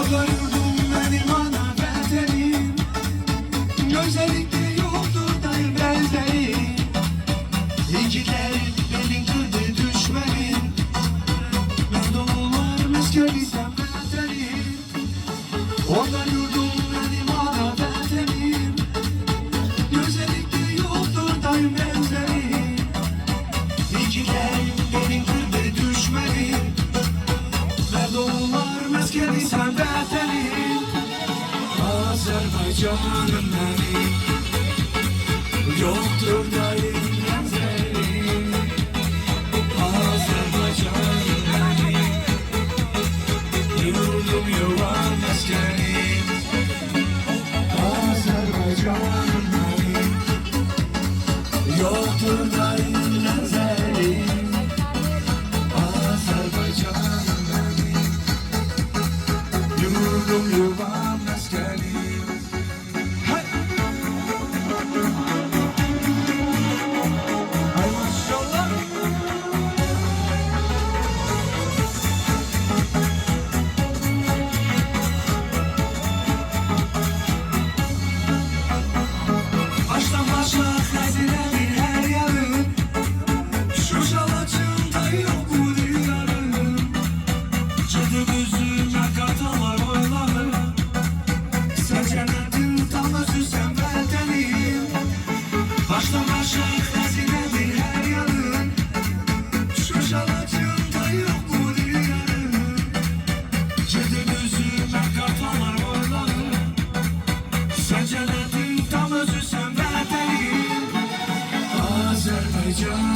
Orada yurdum benim ana vatanım. Güzellikte yoktur daim benzerim. İkiler belin kırdı düşmenin. Ben doğular meskeni sen vatanım. Orada yurdum benim ana vatanım. Güzellikte yoktur daim benzerim. İkiler belin kırdı düşmenin. Ben doğular meskeni sen vatanım. Azerbaycan'ım benim. Yoktur daim benzerim. Azerbaycan'ım benim. Yurdum yuvam meskenim. Azerbaycan'ım benim. Yoktur daim benzerim. Azerbaycan'ım benim. Yurdum yuvam meskenim. Ay maşallah. Baştan başla hazinenin her yanı. Şu şalacımda yok bu dünyanın. Çıdı gözüme kartalar oyları. Sen cennetin tam özü sen bendenim. Baştan başla hazinenin her yanı. Şu şalacımda yok bu dünyanın. Çıdı gözüme kartalar oyları. Sen cennetin tam özü sen bendenim. Azerbaycan